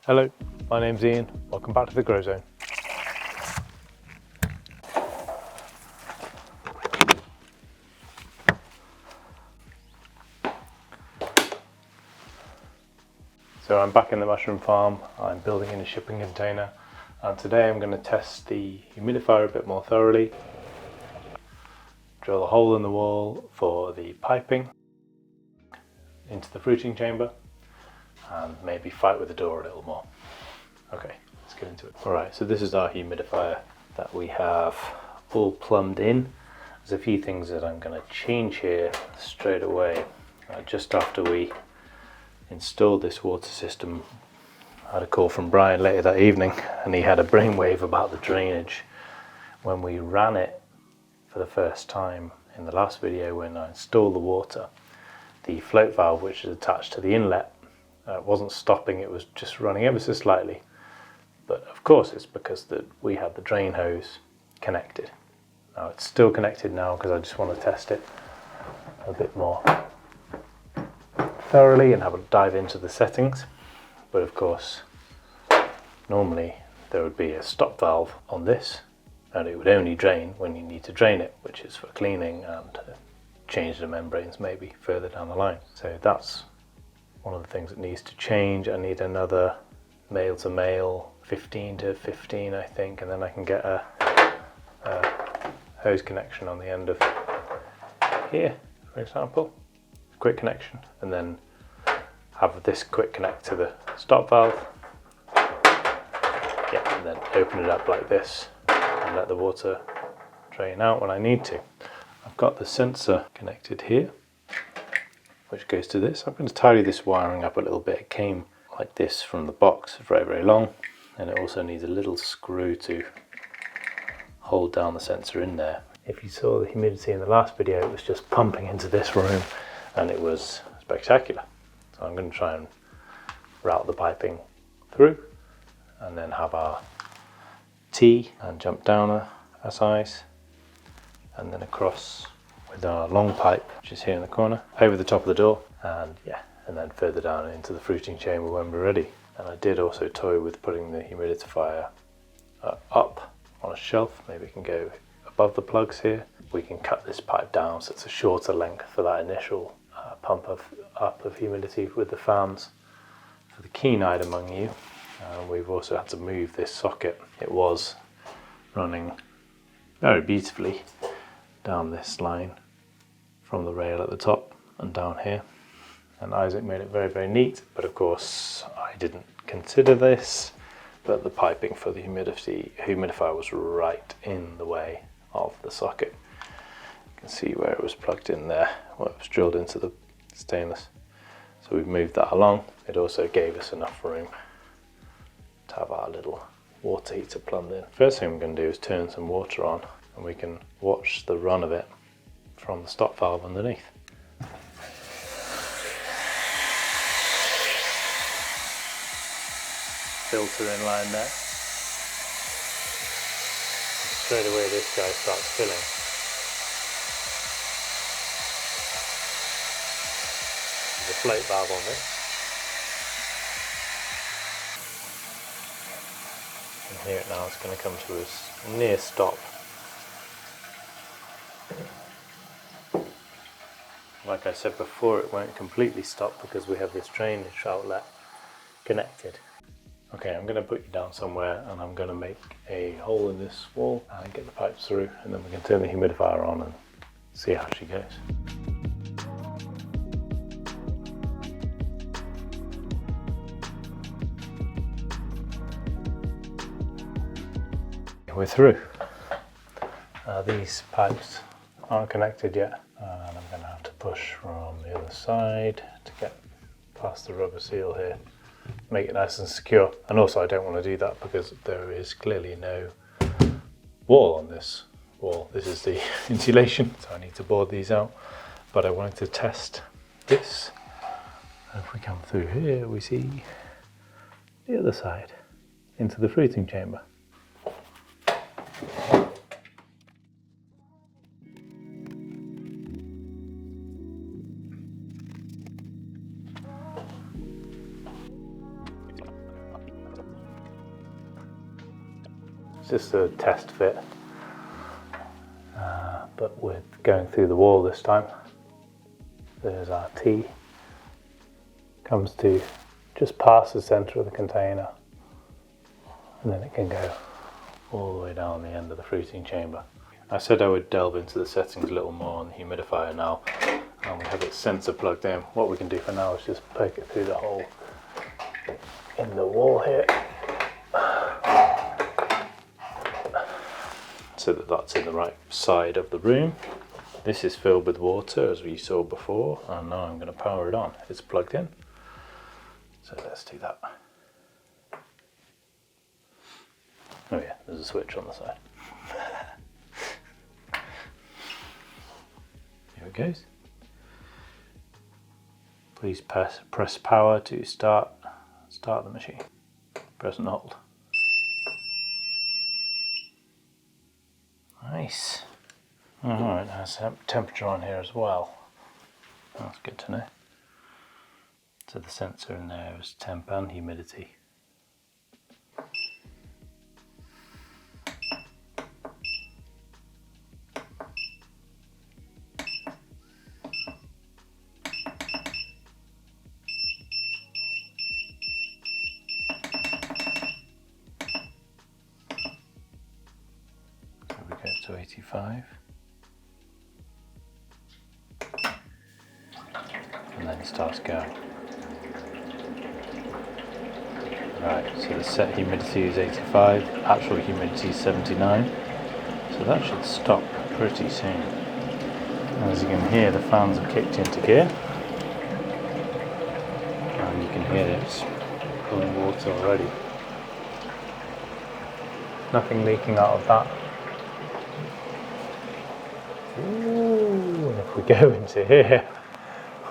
Hello, my name's Ian. Welcome back to the Grow Zone. So I'm back in the mushroom farm. I'm building in a shipping container, and today I'm going to test the humidifier a bit more thoroughly, drill a hole in the wall for the piping into the fruiting chamber, and maybe fight with the door a little more. Okay, let's get into it. Alright, so this is our humidifier that we have all plumbed in. There's a few things that I'm going to change here straight away. Just after we installed this water system, I had a call from Brian later that evening, and he had a brainwave about the drainage. When we ran it for the first time in the last video, when I installed the water, the float valve, which is attached to the inlet, wasn't stopping, it was just running ever so slightly. But of course it's because we had the drain hose connected. Now it's still connected now because I just want to test it a bit more thoroughly and have a dive into the settings. But of course, normally there would be a stop valve on this, and it would only drain when you need to drain it, which is for cleaning and change the membranes maybe further down the line. So that's one of the things that needs to change. I need another male to male 15 to 15 I think, and then I can get a hose connection on the end of here, for example, quick connection, and then have this quick connect to the stop valve, yeah, and then open it up like this and let the water drain out when I need to. I've got the sensor connected here, which goes to this. I'm going to tidy this wiring up a little bit. It came like this from the box, very, very long, and it also needs a little screw to hold down the sensor in there. If you saw the humidity in the last video, it was just pumping into this room and it was spectacular. So I'm going to try and route the piping through and then have our T and jump down a size, and then across with our long pipe, which is here in the corner, over the top of the door, and yeah, and then further down into the fruiting chamber when we're ready. And I did also toy with putting the humidifier up on a shelf. Maybe it can go above the plugs here. We can cut this pipe down so it's a shorter length for that initial pump up of humidity with the fans. For the keen-eyed among you, we've also had to move this socket. It was running very beautifully down this line from the rail at the top and down here, and Isaac made it very, very neat. But of course I didn't consider this, but the piping for the humidifier was right in the way of the socket. You can see where it was plugged in there, where it was drilled into the stainless. So we've moved that along. It also gave us enough room to have our little water heater plumbed in. First thing I'm going to do is turn some water on, and we can watch the run of it from the stop valve underneath. Filter in line there. Straight away this guy starts filling. There's a float valve on this. And here now it's going to come to a near stop. Like I said before, it won't completely stop because we have this drainage outlet connected. Okay, I'm going to put you down somewhere and I'm going to make a hole in this wall and get the pipes through, and then we can turn the humidifier on and see how she goes. We're through. These pipes aren't connected yet, and I'm going to have to push from the other side to get past the rubber seal here, make it nice and secure. And also I don't want to do that because there is clearly no wall on this wall. This is the insulation, so I need to board these out. But I wanted to test this. And if we come through here, we see the other side into the fruiting chamber. It's just a test fit, but with going through the wall this time. There's our T, comes to just past the centre of the container, and then it can go all the way down the end of the fruiting chamber. I said I would delve into the settings a little more on the humidifier now, and we have its sensor plugged in. What we can do for now is just poke it through the hole in the wall here, so that that's in the right side of the room. This is filled with water as we saw before, and now I'm going to power it on. It's plugged in, so let's do that. Oh yeah, there's a switch on the side. Here it goes. Please press power to start the machine. Press and hold. Nice. Alright, there's temperature on here as well. That's good to know. So the sensor in there is temp and humidity. So we get to 85. And then it starts going. Right, so the set humidity is 85, actual humidity is 79, so that should stop pretty soon. And as you can hear, the fans have kicked into gear, and you can hear it's pulling water already. Nothing leaking out of that. Ooh, and if we go into here,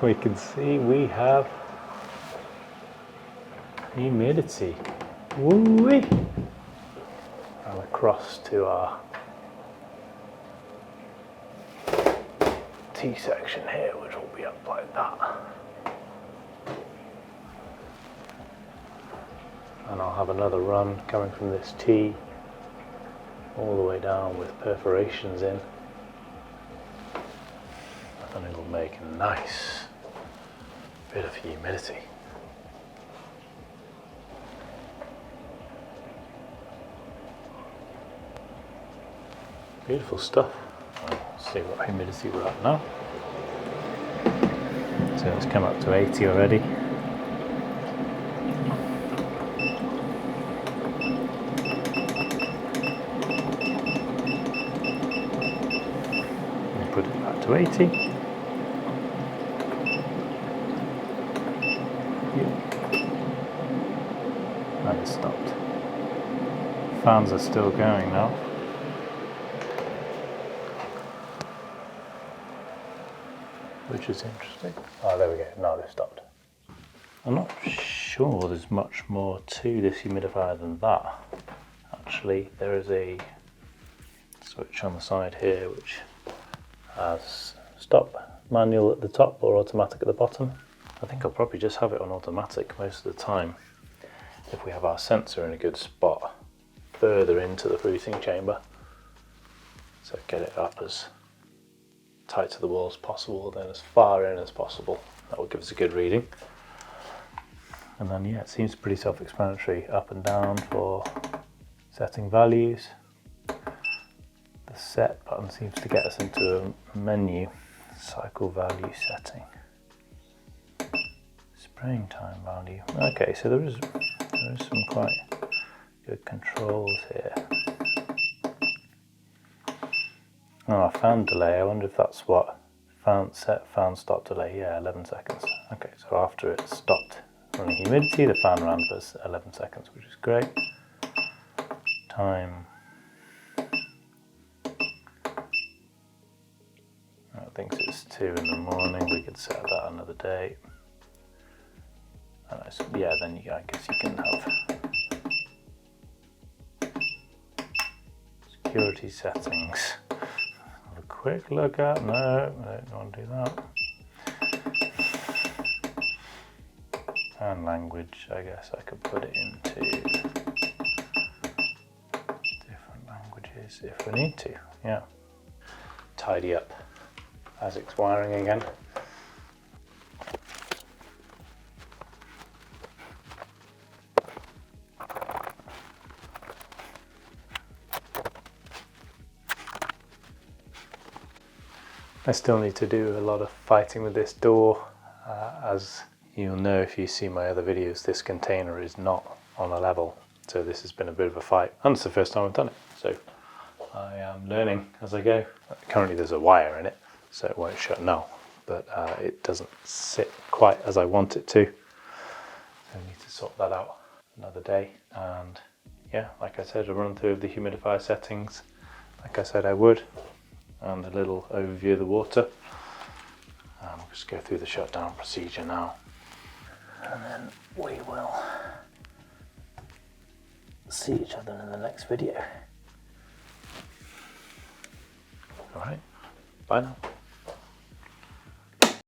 we can see we have humidity. Woo-wee! And across to our T section here, which will be up like that. And I'll have another run coming from this T all the way down with perforations in. And it will make a nice bit of humidity. Beautiful stuff. Let's see what humidity we're at now. So it's come up to 80 already. And put it back to 80. And it's stopped. Fans are still going now. Which is interesting. Oh, there we go. Now they've stopped. I'm not sure there's much more to this humidifier than that. Actually, there is a switch on the side here which has stop manual at the top or automatic at the bottom. I think I'll probably just have it on automatic most of the time if we have our sensor in a good spot further into the fruiting chamber. So get it up as tight to the wall as possible, then as far in as possible. That will give us a good reading. And then yeah, it seems pretty self-explanatory. Up and down for setting values. The set button seems to get us into a menu. Cycle value setting. Spraying time value. Okay, so there is some quite good controls here. Oh, fan delay, I wonder if that's what fan stop delay, yeah, 11 seconds. Okay, so after it stopped running humidity, the fan ran for 11 seconds, which is great. Time, I think it's 2 in the morning, we could set that another day. And yeah, then I guess you can have security settings. Quick look at, no, I don't want to do that. And language, I guess I could put it into different use if we need to. Yeah. Tidy up as it's wiring again. I still need to do a lot of fighting with this door. As you'll know if you see my other videos, this container is not on a level, so this has been a bit of a fight, and it's the first time I've done it, so I am learning as I go. Currently there's a wire in it, so it won't shut now, but it doesn't sit quite as I want it to, so I need to sort that out another day. And yeah, like I said, a run through of the humidifier settings, like I said I would, and a little overview of the water. We'll just go through the shutdown procedure now, and then we will see each other in the next video. Alright, bye now.